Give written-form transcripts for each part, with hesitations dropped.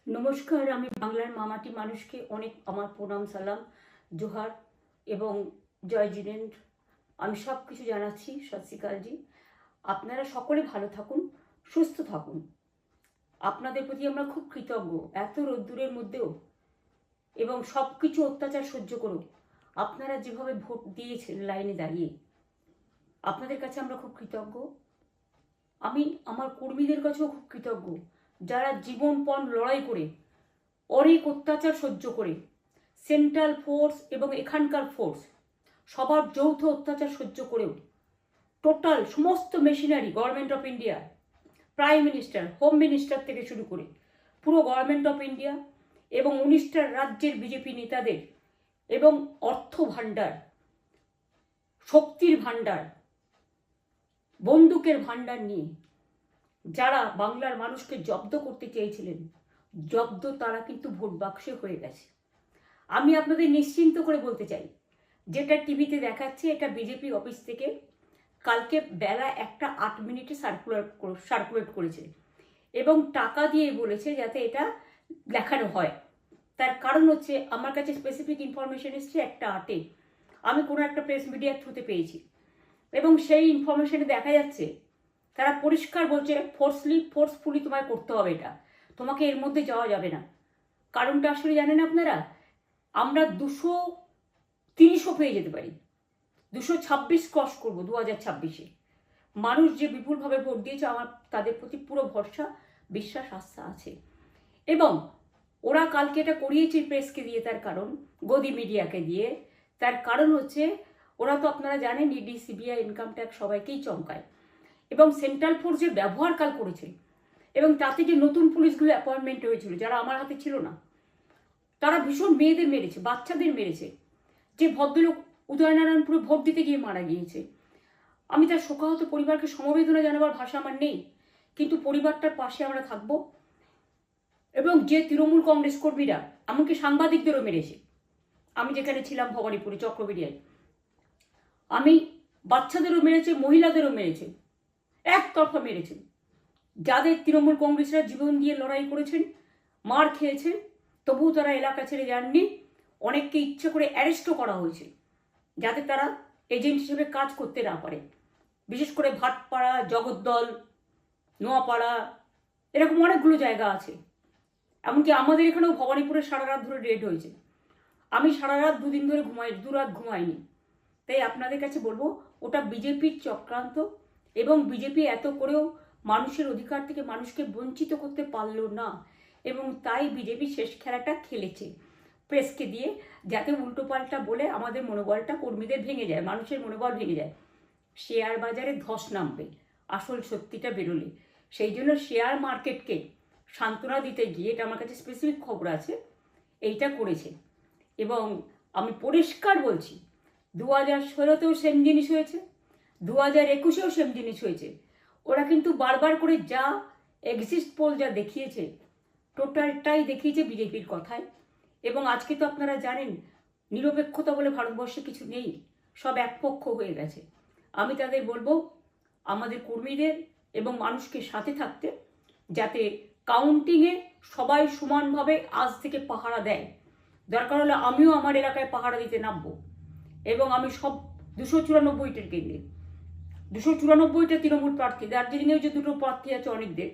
নমস্কার, আমি বাংলার মামাটি মানুষকে অনেক আমার প্রণাম, সালাম, জোহার এবং জয় জিনেন্দ্র। আমি সব কিছু জানাচ্ছি। সত শ্রী আকালজি। আপনারা সকলে ভালো থাকুন, সুস্থ থাকুন। আপনাদের প্রতি আমরা খুব কৃতজ্ঞ। এত রোদ্দুরের মধ্যেও এবং সব কিছু অত্যাচার সহ্য করুন আপনারা যেভাবে ভোট দিয়েছেন লাইনে দাঁড়িয়ে, আপনাদের কাছে আমরা খুব কৃতজ্ঞ। আমি আমার কর্মীদের কাছেও খুব কৃতজ্ঞ, যারা জীবনপণ লড়াই করে অনেক অত্যাচার সহ্য করে সেন্ট্রাল ফোর্স এবং এখানকার ফোর্স সবার যৌথ অত্যাচার সহ্য করেও টোটাল সমস্ত machinery government of India, prime minister, home minister থেকে শুরু করে পুরো গভর্নমেন্ট অফ ইন্ডিয়া এবং 19টা রাজ্যের বিজেপি নেতাদের এবং অর্থ ভাণ্ডার, শক্তির ভাণ্ডার, বন্দুকের ভাণ্ডার নিয়ে যারা বাংলার মানুষকে জব্দ করতে চেয়েছিলেন, জব্দ তারা কিন্তু ভোট বাক্সে হয়ে গেছে। আমি আপনাদের নিশ্চিন্ত করে বলতে চাই, যেটা টিভিতে দেখাচ্ছে এটা বিজেপি অফিস থেকে কালকে বেলা 1:08 সার্কুলেট করেছে এবং টাকা দিয়ে বলেছে যাতে এটা দেখানো হয়। তার কারণ হচ্ছে আমার কাছে স্পেসিফিক ইনফরমেশন এসছে 1:08 আমি কোনো একটা প্রেস মিডিয়ার থ্রুতে পেয়েছি এবং সেই ইনফরমেশনে দেখা যাচ্ছে তারা পরিষ্কার বলছে ফোর্সফুলি তোমায় করতে হবে, এটা তোমাকে এর মধ্যে যাওয়া যাবে না। কারণটা আসলে জানেন আপনারা, আমরা 200-300 পেয়ে যেতে পারি, 226 ক্রস করবো 2026-এ। মানুষ যে বিপুলভাবে ভোট দিয়েছে, আমার তাদের প্রতি পুরো ভরসা, বিশ্বাস, আস্থা আছে। এবং ওরা কালকে এটা করিয়েছে প্রেসকে দিয়ে, তার কারণ গদি মিডিয়াকে দিয়ে। তার কারণ হচ্ছে ওরা তো আপনারা জানেন ইডি, সিবিআই, ইনকাম ট্যাক্স সবাইকেই চমকায় এবং সেন্ট্রাল ফোর্স যে ব্যবহার কাল করেছে এবং তাতে যে নতুন পুলিশগুলো অ্যাপয়েন্টমেন্ট হয়েছিল যারা আমার হাতে ছিল না, তারা ভীষণ মেয়েদের মেরেছে, বাচ্চাদের মেরেছে। যে ভদ্রলোক উদয়নারায়ণপুরে ভোট দিতে গিয়ে মারা গিয়েছে, আমি তার শোকাহত পরিবারকে সমবেদনা জানাবার ভাষা আমার নেই, কিন্তু পরিবারটার পাশে আমরা থাকবো। এবং যে তৃণমূল কংগ্রেস কর্মীরা এমনকি সাংবাদিকদেরও মেরেছে, আমি যেখানে ছিলাম ভবানীপুরে চক্রবেড়িয়ায়, আমি বাচ্চাদেরও মেরেছে, মহিলাদেরও মেরেছে, একতরফা মেরেছে। যাদের তৃণমূল কংগ্রেসরা জীবন দিয়ে লড়াই করেছেন, মার খেয়েছেন, তবুও তারা এলাকা ছেড়ে যাননি। অনেককে ইচ্ছে করে অ্যারেস্টও করা হয়েছে যাতে তারা এজেন্ট হিসেবে কাজ করতে না পারে। বিশেষ করে ভাটপাড়া, জগদ্দল, নোয়াপাড়া, এরকম অনেকগুলো জায়গা আছে। এমনকি আমাদের এখানেও ভবানীপুরে সারা রাত ধরে রেড হয়েছে। আমি সারা রাত 2 দিন ধরে দুরাত ঘুমাইনি। তাই আপনাদের কাছে বলবো, ওটা বিজেপির চক্রান্ত এবং বিজেপি এত করেও মানুষের অধিকার থেকে মানুষকে বঞ্চিত করতে পারলো না এবং তাই বিজেপি শেষ খেলাটা খেলেছে প্রেসকে দিয়ে, যাতে উল্টোপাল্টা বলে আমাদের মনোবলটা, কর্মীদের ভেঙে যায়, মানুষের মনোবল ভেঙে যায়। শেয়ার বাজারে ধস নামবে আসল সত্যিটা বেরোলে। সেই জন্য শেয়ার মার্কেটকে সান্ত্বনা দিতে গিয়ে, এটা আমার কাছে স্পেসিফিক খবর আছে, এইটা করেছে। এবং আমি পরিষ্কার বলছি, 2016তেও সেম জিনিস হয়েছে, 2021এও সেম জিনিস হয়েছে। ওরা কিন্তু বারবার করে যা এক্সিস্ট পোল যা দেখিয়েছে, টোটালটাই দেখিয়েছে বিজেপির কথায়। এবং আজকে তো আপনারা জানেন নিরপেক্ষতা বলে ভারতবর্ষে কিছু নেই, সব একপক্ষ হয়ে গেছে। আমি তাদের বলবো আমাদের কর্মীদের এবং মানুষকে সাথে থাকতে, যাতে কাউন্টিংয়ে সবাই সমানভাবে আজ থেকে পাহারা দেয়। দরকার হলে আমিও আমার এলাকায় পাহারা দিতে নামবো এবং আমি সব 294টের কেন্দ্রে, 294টা তৃণমূল প্রার্থী, দার্জিলিংয়েও যে 2টো প্রার্থী আছে অনেকদের,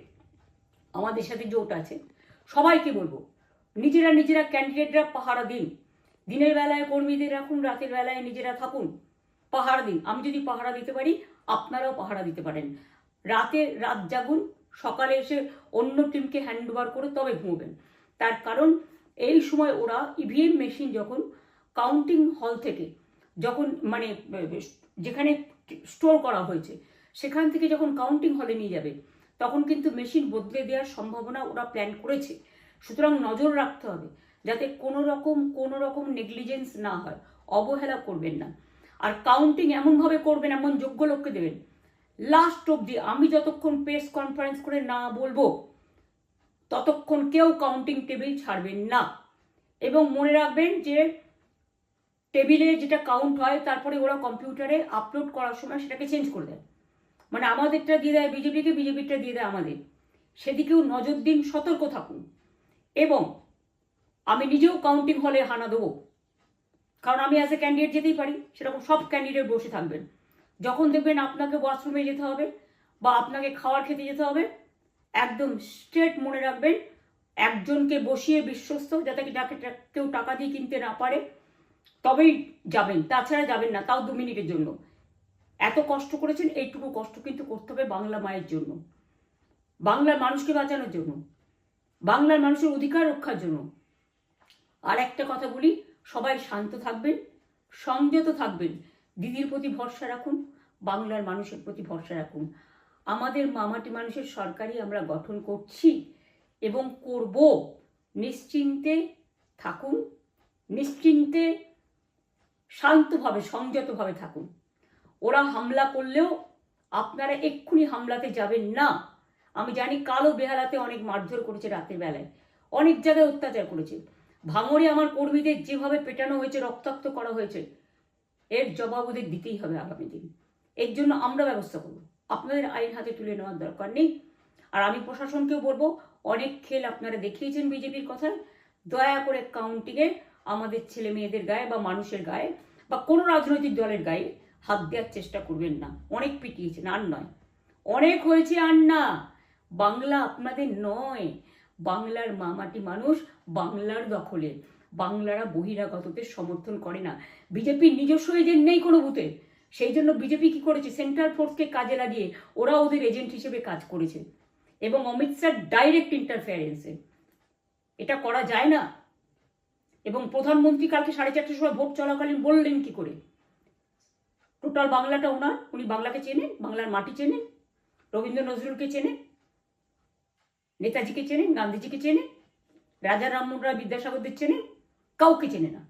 আমাদের সাথে জোট আছে, সবাইকে বলবো নিজেরা ক্যান্ডিডেটরা পাহারা দিন। দিনের বেলায় কর্মীদের রাখুন, রাতের বেলায় নিজেরা থাকুন, পাহারা দিন। আমি যদি পাহারা দিতে পারি, আপনারাও পাহারা দিতে পারেন। রাত জাগুন, সকালে এসে অন্য টিমকে হ্যান্ড ওভার করে তবে ঘুমোবেন। তার কারণ এই সময় ওরা ইভিএম মেশিন যখন কাউন্টিং হল থেকে, যখন মানে যেখানে স্টোর করা হয়েছে সেখান থেকে যখন কাউন্টিং হলে নিয়ে যাবে, তখন কিন্তু মেশিন বদলে দেওয়ার সম্ভাবনা ওরা প্ল্যান করেছে। সুতরাং নজর রাখতে হবে যাতে কোনো রকম নেগলিজেন্স না হয়, অবহেলা করবেন না। আর কাউন্টিং এমনভাবে করবেন, এমন যোগ্য লোককে দেবেন লাস্ট অবধি। আমি যতক্ষণ প্রেস কনফারেন্স করে না বলবো ততক্ষণ কেউ কাউন্টিং টেবিল ছাড়বেন না। এবং মনে রাখবেন যে টেবিলে যেটা কাউন্ট হয় তারপরে ওরা কম্পিউটারে আপলোড করার সময় সেটাকে চেঞ্জ করে দেয়, মানে আমাদেরটা দিয়ে দেয় বিজেপিকে, বিজেপিটা দিয়ে দেয় আমাদের। সেদিকেও নজর দিন, সতর্ক থাকুন। এবং আমি নিজেও কাউন্টিং হলে হানা দেবো, কারণ আমি অ্যাজ এ ক্যান্ডিডেট যেতেই পারি, সেরকম সব ক্যান্ডিডেট বসে থাকবেন। যখন দেখবেন আপনাকে ওয়াশরুমে যেতে হবে বা আপনাকে খাবার খেতে যেতে হবে, একদম স্ট্রেট মনে রাখবেন, একজনকে বসিয়ে বিশ্বস্ত, যাতে যাকে কেউ টাকা দিয়ে কিনতে না পারে, তবেই যাবেন, তাছাড়া যাবেন না, তাও 2 মিনিটের জন্য। এত কষ্ট করেছেন, এইটুকু কষ্ট কিন্তু করতে হবে বাংলা মায়ের জন্য, বাংলার মানুষকে বাঁচানোর জন্য, বাংলার মানুষের অধিকার রক্ষার জন্য। আর একটা কথা বলি, সবাই শান্ত থাকবেন, সংযত থাকবেন, দিদির প্রতি ভরসা রাখুন, বাংলার মানুষের প্রতি ভরসা রাখুন। আমাদের মামাটি মানুষের সরকারই আমরা গঠন করছি এবং করব। নিশ্চিন্তে থাকুন, নিশ্চিন্তে শান্তভাবে সংযতভাবে থাকুন। ওরা হামলা করলেও আপনারা এক্ষুনি হামলাতে যাবেন না। আমি জানি কালো বেহালাতে অনেক মারধর করেছে, রাতের বেলায় অনেক জায়গায় অত্যাচার করেছে। ভাঙড়ে আমার কর্মীদের যেভাবে পেটানো হয়েছে, রক্তাক্ত করা হয়েছে, এর জবাব ওদের দিতেই হবে আগামী দিন। এর জন্য আমরা ব্যবস্থা করব, আপনাদের আইন হাতে তুলে নেওয়ার দরকার নেই। আর আমি প্রশাসনকেও বলবো, অনেক খেল আপনারা দেখিয়েছেন বিজেপির কথায়, দয়া করে কাউন্টিংয়ে আমাদের ছেলে মেয়েদের গায়ে বা মানুষের গায়ে বা কোনো রাজনৈতিক দলের গায়ে হাত দেওয়ার চেষ্টা করবেন না। অনেক পিটিয়েছেন, আর নয়, অনেক হয়েছে, আর না। বাংলা আপনাদের নয়, বাংলার মামাটি মানুষ বাংলার দখলে। বাংলারা বহিরাগতদের সমর্থন করে না। বিজেপির নিজস্ব এজেন্ট নেই কোনো বুথে, সেই জন্য বিজেপি কি করেছে, সেন্ট্রাল ফোর্সকে কাজে লাগিয়ে ওরা ওদের এজেন্ট হিসেবে কাজ করেছে, এবং অমিত শাহ ডাইরেক্ট ইন্টারফেয়ারেন্সে। এটা করা যায় না। এবং প্রধানমন্ত্রী কালকে 4:30টার সময় ভোট চলাকালীন বললেন কি করে, টোটাল বাংলাটা ওনার, উনি বাংলাকে চেনেন, বাংলার মাটি চেনেন, রবীন্দ্র নজরুলকে চেনেন, নেতাজিকে চেনেন, গান্ধীজিকে চেনেন, রাজা রামমোহন রায়, বিদ্যাসাগরদের চেনেন, কাউকে চেনে না।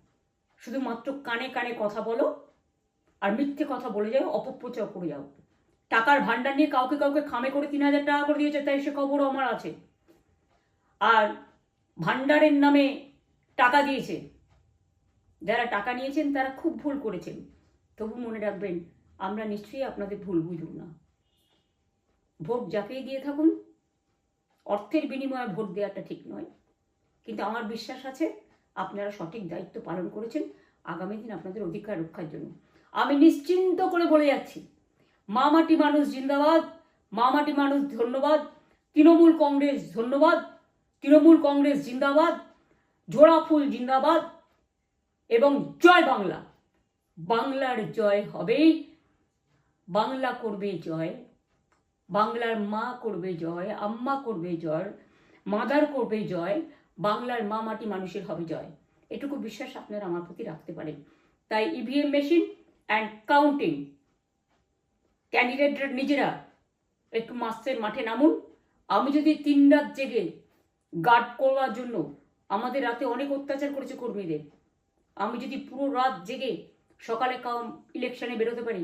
শুধুমাত্র কানে কানে কথা বলো আর মিথ্যে কথা বলে যাও, অপপ্রচার করে যাও। টাকার ভান্ডার নিয়ে কাউকে কাউকে খামে করে 3,000 টাকা করে দিয়েছে, তাই সে খবরও আমার আছে। আর ভান্ডারের নামে টাকা দিয়েছে, যারা টাকা নিয়েছেন তারা খুব ভুল করেছেন। তবু মনে রাখবেন, আমরা নিশ্চয়ই আপনাদের ভুল বুঝব না। ভোট যাকেই দিয়ে থাকুন, অর্থের বিনিময়ে ভোট দেওয়াটা ঠিক নয়, কিন্তু আমার বিশ্বাস আছে আপনারা সঠিক দায়িত্ব পালন করেছেন আগামী দিন আপনাদের অধিকার রক্ষার জন্য। আমি নিশ্চিন্ত করে বলে যাচ্ছি, মামাটি মানুষ জিন্দাবাদ, মামাটি মানুষ ধন্যবাদ, তৃণমূল কংগ্রেস ধন্যবাদ, তৃণমূল কংগ্রেস জিন্দাবাদ, ঝোড়াফুল জিন্দাবাদ, এবং জয় বাংলা। বাংলার জয় হবেই, বাংলা করবে জয়, বাংলার মা করবে জয়, আম্মা করবে জয়, মাদার করবে জয়, বাংলার মা মাটি মানুষের হবে জয়। এটুকু বিশ্বাস আপনারা আমার প্রতি রাখতে পারেন। তাই ইভিএম মেশিন অ্যান্ড কাউন্টিং, ক্যান্ডিডেটরা নিজেরা একটু মাঠে নামুন। আমি যদি 3 রাত জেগে গার্ড করার জন্য, আমাদের রাতে অনেক অত্যাচার করেছে কর্মীদের, আমি যদি পুরো রাত জেগে সকালে ইলেকশনে বেরোতে পারি,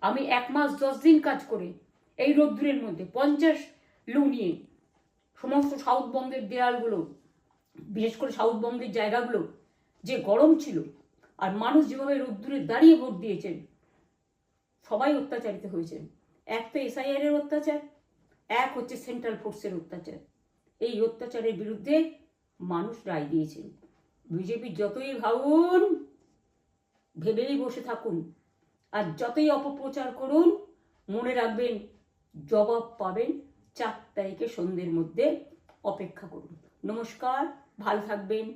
আমি 1 মাস 10 দিন কাজ করে এই রোদ্দুরের মধ্যে 50 লু নিয়ে সমস্ত সাউথবঙ্গের দেয়ালগুলো, বিশেষ করে সাউথবঙ্গের জায়গাগুলো যে গরম ছিল, আর মানুষ যেভাবে রোদ্দুরে দাঁড়িয়ে ভোট দিয়েছেন, সবাই অত্যাচারিত হয়েছেন। এক তো SIR এর অত্যাচার, এক হচ্ছে সেন্ট্রাল ফোর্সের অত্যাচার। এই অত্যাচারের বিরুদ্ধে মানুষ রায় দিয়েছেন। বিজেপি যতই ভাবুন, ভেবেই বসে থাকুন, আর যতই অপপ্রচার করুন, মনে রাখবেন জবাব পাবেন 4 তারিখে সন্ধ্যের মধ্যে। অপেক্ষা করুন। নমস্কার, ভালো থাকবেন।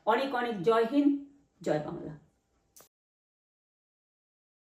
অনেক অনেক জয় হিন্দ, জয় বাংলা।